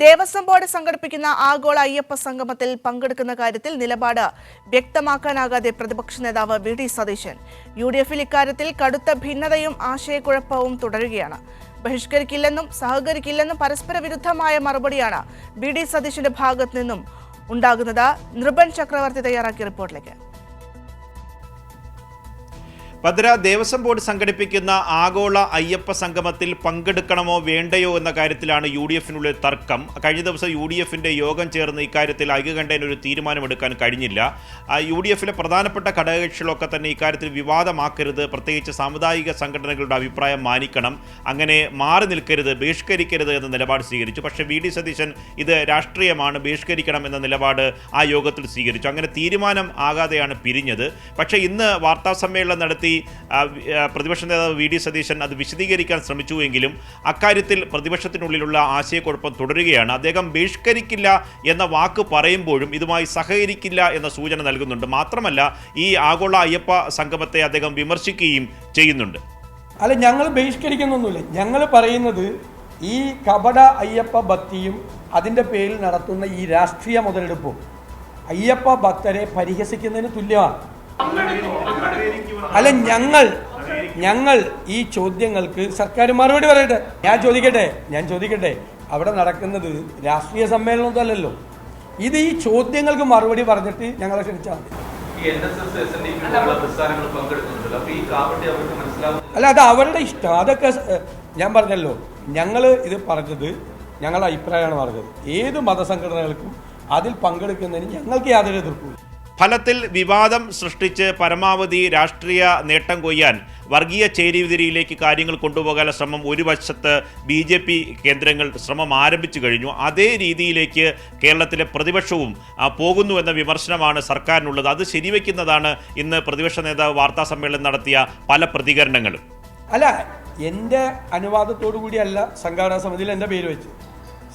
Devaswom board സംഘടിപ്പിക്കുന്ന ആഗോള അയ്യപ്പ സംഗമത്തിൽ പങ്കെടുക്കുന്ന കാര്യത്തിൽ നിലപാട് വ്യക്തമാക്കാനാകാതെ പ്രതിപക്ഷ നേതാവ് വി.ഡി. സതീശൻ. യു.ഡി.എഫിൽ ഇക്കാര്യത്തിൽ കടുത്ത ഭിന്നതയും ആശയക്കുഴപ്പവും തുടരുകയാണ്. ബഹിഷ്കരിക്കില്ലെന്നും സഹകരിക്കില്ലെന്നും പരസ്പര വിരുദ്ധമായ മറുപടിയാണ് വി.ഡി. സതീശന്റെ ഭാഗത്തു നിന്നും ഉണ്ടാകുന്നത്. നൃപൻ ചക്രവർത്തി തയ്യാറാക്കിയ റിപ്പോർട്ടിലേക്ക്. ഭദ്ര, ദേവസ്വം ബോർഡ് സംഘടിപ്പിക്കുന്ന ആഗോള അയ്യപ്പ സംഗമത്തിൽ പങ്കെടുക്കണമോ വേണ്ടയോ എന്ന കാര്യത്തിലാണ് യു.ഡി.എഫിനുള്ളിൽ തർക്കം. കഴിഞ്ഞ ദിവസം യു.ഡി.എഫിന്റെ യോഗം ചേർന്ന് ഇക്കാര്യത്തിൽ ഐക്യകണ്ഠേന ഒരു തീരുമാനമെടുക്കാൻ കഴിഞ്ഞില്ല. യു.ഡി.എഫിലെ പ്രധാനപ്പെട്ട ഘടകകക്ഷികളൊക്കെ തന്നെ ഇക്കാര്യത്തിൽ വിവാദമാക്കരുത്, പ്രത്യേകിച്ച് സാമുദായിക സംഘടനകളുടെ അഭിപ്രായം മാനിക്കണം, അങ്ങനെ മാറി നിൽക്കരുത്, ബഹിഷ്കരിക്കരുത് എന്ന നിലപാട് സ്വീകരിച്ചു. പക്ഷേ വി.ഡി. സതീശൻ ഇത് രാഷ്ട്രീയമാണ്, ബഹിഷ്കരിക്കണം എന്ന നിലപാട് ആ യോഗത്തിൽ സ്വീകരിച്ചു. അങ്ങനെ തീരുമാനം ആകാതെയാണ് പിരിഞ്ഞത്. പക്ഷേ ഇന്ന് വാർത്താസമ്മേളനം നടത്തി പ്രതിപക്ഷ നേതാവ് വി.ഡി. സതീശൻ അത് വിശദീകരിക്കാൻ ശ്രമിച്ചുവെങ്കിലും അക്കാര്യത്തിൽ പ്രതിപക്ഷത്തിനുള്ളിലുള്ള ആശയക്കുഴപ്പം തുടരുകയാണ്. അദ്ദേഹം ബഹിഷ്കരിക്കില്ല എന്ന വാക്ക് പറയുമ്പോഴും ഇതുമായി സഹകരിക്കില്ല എന്ന സൂചന നൽകുന്നുണ്ട്. മാത്രമല്ല, ഈ ആഗോള അയ്യപ്പ സംഗമത്തെ അദ്ദേഹം വിമർശിക്കുകയും ചെയ്യുന്നുണ്ട്. അല്ല, ഞങ്ങൾ ബഹിഷ്കരിക്കുന്നൊന്നുമില്ല. ഞങ്ങൾ പറയുന്നത് ഈ കപട അയ്യപ്പ ഭക്തിയും അതിൻ്റെ പേരിൽ നടത്തുന്ന ഈ രാഷ്ട്രീയ മുതലെടുപ്പും അയ്യപ്പ ഭക്തരെ പരിഹസിക്കുന്നതിന് തുല്യമാണ്. അല്ല, ഞങ്ങൾ ഈ ചോദ്യങ്ങൾക്ക് സർക്കാർ മറുപടി പറയട്ടെ. ഞാൻ ചോദിക്കട്ടെ അവിടെ നടക്കുന്നത് രാഷ്ട്രീയ സമ്മേളനമൊന്നുമല്ലല്ലോ. ഇത് ഈ ചോദ്യങ്ങൾക്ക് മറുപടി പറഞ്ഞിട്ട് ഞങ്ങളെ ക്ഷണിച്ചാൽ അല്ല, അത് അവരുടെ ഇഷ്ടം. അതൊക്കെ ഞാൻ പറഞ്ഞല്ലോ, ഞങ്ങൾ ഇത് പറഞ്ഞത് ഞങ്ങളുടെ അഭിപ്രായമാണ് പറഞ്ഞത്. ഏത് മതസംഘടനകൾക്കും അതിൽ പങ്കെടുക്കുന്നതിന് ഞങ്ങൾക്ക് യാതൊരു എതിർപ്പില്ല. ഫലത്തിൽ വിവാദം സൃഷ്ടിച്ച് പരമാവധി രാഷ്ട്രീയ നേട്ടം കൊയ്യാൻ വർഗീയ ചേരിതിരിയിലേക്ക് കാര്യങ്ങൾ കൊണ്ടുപോകാനുള്ള ശ്രമം ഒരു വശത്ത് BJP കേന്ദ്രങ്ങൾ ശ്രമം ആരംഭിച്ചു കഴിഞ്ഞു. അതേ രീതിയിലേക്ക് കേരളത്തിലെ പ്രതിപക്ഷവും പോകുന്നു എന്ന വിമർശനമാണ് സർക്കാരിനുള്ളത്. അത് ശരിവെക്കുന്നതാണ് ഇന്ന് പ്രതിപക്ഷ നേതാവ് വാർത്താ സമ്മേളനം നടത്തിയ പല പ്രതികരണങ്ങളും. അല്ല, എൻ്റെ അനുവാദത്തോടു കൂടിയല്ല സംഘാടക സമിതിയിൽ എൻ്റെ പേര് വെച്ച്.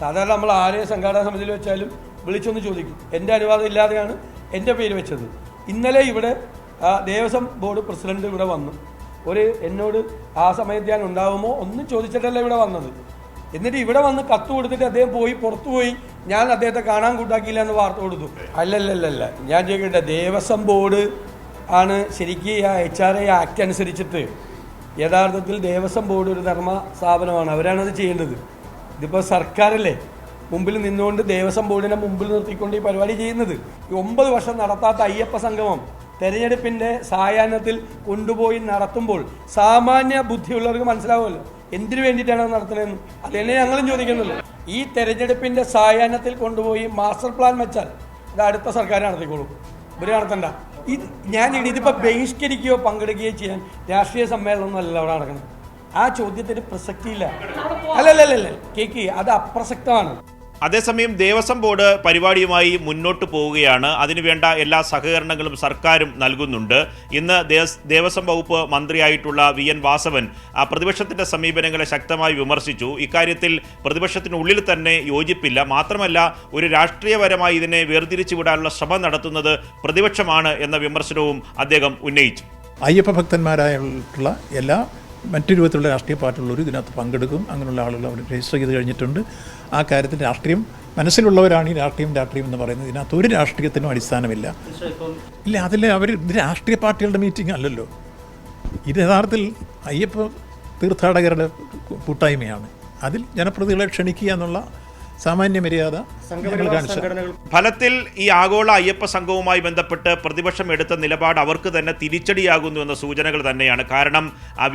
സാധാരണ നമ്മൾ ആരെയും സംഘാടക സമിതിയിൽ വെച്ചാലും വിളിച്ചൊന്ന് ചോദിക്കും. എൻ്റെ അനുവാദം ഇല്ലാതെയാണ് എൻ്റെ പേര് വെച്ചത്. ഇന്നലെ ഇവിടെ ദേവസ്വം ബോർഡ് പ്രസിഡന്റ് ഇവിടെ വന്നു. എന്നോട് ആ സമയത്ത് ഞാൻ ഉണ്ടാവുമോ ഒന്നും ചോദിച്ചിട്ടല്ല ഇവിടെ വന്നത്. എന്നിട്ട് ഇവിടെ വന്ന് കത്ത് കൊടുത്തിട്ട് അദ്ദേഹം പുറത്തു പോയി, ഞാൻ അദ്ദേഹത്തെ കാണാൻ കൂട്ടാക്കിയില്ല എന്ന് വാർത്ത കൊടുത്തു. അല്ലല്ലല്ല, ഞാൻ ചോദിക്കട്ടെ, ദേവസ്വം ബോർഡ് ആണ് ശരിക്കും ആ HRA ആക്ട് അനുസരിച്ചിട്ട് യഥാർത്ഥത്തിൽ ദേവസ്വം ബോർഡ് ഒരു ധർമ്മ സ്ഥാപനമാണ്, അവരാണത് ചെയ്യേണ്ടത്. ഇതിപ്പോൾ സർക്കാരല്ലേ മുമ്പിൽ നിന്നുകൊണ്ട് ദേവസ്വം ബോർഡിനെ മുമ്പിൽ നിർത്തിക്കൊണ്ട് ഈ പരിപാടി ചെയ്യുന്നത്. ഈ 9 വർഷം നടത്താത്ത അയ്യപ്പ സംഗമം തെരഞ്ഞെടുപ്പിൻ്റെ സായാഹ്നത്തിൽ കൊണ്ടുപോയി നടത്തുമ്പോൾ സാമാന്യ ബുദ്ധിയുള്ളവർക്ക് മനസ്സിലാവുമല്ലോ എന്തിനു വേണ്ടിയിട്ടാണ് നടത്തുന്നതെന്ന്. അത് തന്നെ ഞങ്ങളും ചോദിക്കുന്നുള്ളൂ. ഈ തെരഞ്ഞെടുപ്പിൻ്റെ സായാഹ്നത്തിൽ കൊണ്ടുപോയി മാസ്റ്റർ പ്ലാൻ വെച്ചാൽ ഇത് അടുത്ത സർക്കാർ നടത്തിക്കോളും, ഇവർ നടത്തണ്ട. ഇതിപ്പോൾ ബഹിഷ്കരിക്കുകയോ പങ്കെടുക്കുകയോ ചെയ്യാൻ രാഷ്ട്രീയ സമ്മേളനമൊന്നും അല്ല അവിടെ നടക്കുന്നത്. ആ ചോദ്യത്തിന് പ്രസക്തിയില്ല. അല്ലല്ലല്ല കേക്ക്, അത് അപ്രസക്തമാണ്. അതേസമയം ദേവസ്വം ബോർഡ് പരിപാടിയുമായി മുന്നോട്ട് പോവുകയാണ്. അതിനുവേണ്ട എല്ലാ സഹകരണങ്ങളും സർക്കാരും നൽകുന്നുണ്ട്. ഇന്ന് ദേവസ്വം വകുപ്പ് മന്ത്രിയായിട്ടുള്ള VN വാസവൻ പ്രതിപക്ഷത്തിൻ്റെ സമീപനങ്ങളെ ശക്തമായി വിമർശിച്ചു. ഇക്കാര്യത്തിൽ പ്രതിപക്ഷത്തിനുള്ളിൽ തന്നെ യോജിപ്പില്ല. മാത്രമല്ല, ഒരു രാഷ്ട്രീയപരമായി ഇതിനെ വേർതിരിച്ചു വിടാനുള്ള ശ്രമം നടത്തുന്നത് പ്രതിപക്ഷമാണ് എന്ന വിമർശനവും അദ്ദേഹം ഉന്നയിച്ചു. അയ്യപ്പ ഭക്തന്മാരായിട്ടുള്ള എല്ലാ മറ്റു രൂപത്തിലുള്ള രാഷ്ട്രീയ പാർട്ടികളുള്ളവർ ഇതിനകത്ത് പങ്കെടുക്കും. അങ്ങനെയുള്ള ആളുകൾ അവർ രജിസ്റ്റർ ചെയ്ത് കഴിഞ്ഞിട്ടുണ്ട്. ആ കാര്യത്തിൽ രാഷ്ട്രീയം മനസ്സിലുള്ളവരാണ് ഈ രാഷ്ട്രീയം എന്ന് പറയുന്നത്. ഇതിനകത്ത് ഒരു രാഷ്ട്രീയത്തിനും അടിസ്ഥാനമില്ല. ഇല്ല, അതിൽ ഇത് രാഷ്ട്രീയ പാർട്ടികളുടെ മീറ്റിംഗ് അല്ലല്ലോ. ഇത് യഥാർത്ഥത്തിൽ അയ്യപ്പ തീർത്ഥാടകരുടെ കൂട്ടായ്മയാണ്. അതിൽ ജനപ്രതിനിധികളെ ക്ഷണിക്കുക എന്നുള്ള സാമാന്യ മര്യാദ ഫലത്തിൽ ഈ ആഗോള അയ്യപ്പ സംഘവുമായി ബന്ധപ്പെട്ട് പ്രതിപക്ഷം എടുത്ത നിലപാട് അവർക്ക് തന്നെ തിരിച്ചടിയാകുന്നു എന്ന സൂചനകൾ തന്നെയാണ്. കാരണം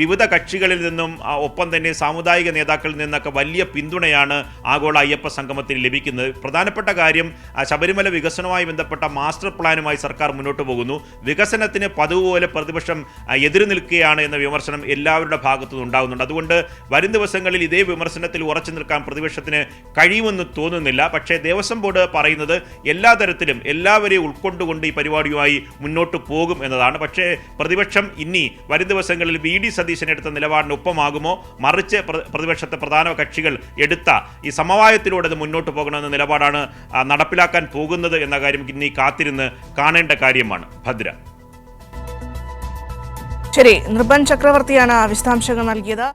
വിവിധ കക്ഷികളിൽ നിന്നും ഒപ്പം തന്നെ സാമുദായിക നേതാക്കളിൽ നിന്നൊക്കെ വലിയ പിന്തുണയാണ് ആഗോള അയ്യപ്പ സംഗമത്തിന് ലഭിക്കുന്നത്. പ്രധാനപ്പെട്ട കാര്യം, ശബരിമല വികസനവുമായി ബന്ധപ്പെട്ട മാസ്റ്റർ പ്ലാനുമായി സർക്കാർ മുന്നോട്ട് പോകുന്നു. വികസനത്തിന് പതിവുപോലെ പ്രതിപക്ഷം എതിര് നിൽക്കുകയാണ് എന്ന വിമർശനം എല്ലാവരുടെ ഭാഗത്തുനിന്നും ഉണ്ടാകുന്നുണ്ട്. അതുകൊണ്ട് വരും ദിവസങ്ങളിൽ ഇതേ വിമർശനത്തിൽ ഉറച്ചു നിൽക്കാൻ പ്രതിപക്ഷത്തിന് കഴിയുമെന്ന് തോന്നുന്നില്ല. പക്ഷേ ദേവസ്വം ബോർഡ് പറയുന്നത് എല്ലാ തരത്തിലും എല്ലാവരെയും ഉൾക്കൊണ്ടുകൊണ്ട് ഈ പരിപാടിയുമായി മുന്നോട്ട് പോകും എന്നതാണ്. പക്ഷേ പ്രതിപക്ഷം ഇനി വരും ദിവസങ്ങളിൽ വി.ഡി. സതീശൻ എടുത്ത നിലപാടിനൊപ്പമാകുമോ, മറിച്ച് പ്രതിപക്ഷത്തെ പ്രധാന കക്ഷികൾ എടുത്ത ഈ സമവായത്തിലൂടെ അത് മുന്നോട്ട് പോകണമെന്ന നിലപാടാണ് നടപ്പിലാക്കാൻ പോകുന്നത് എന്ന കാര്യം ഇനി കാത്തിരുന്ന് കാണേണ്ട കാര്യമാണ്. ഭദ്ര. ശരി, നൃപൻ ചക്രവർത്തിയാണ് വിശദാംശങ്ങൾ നൽകിയത്.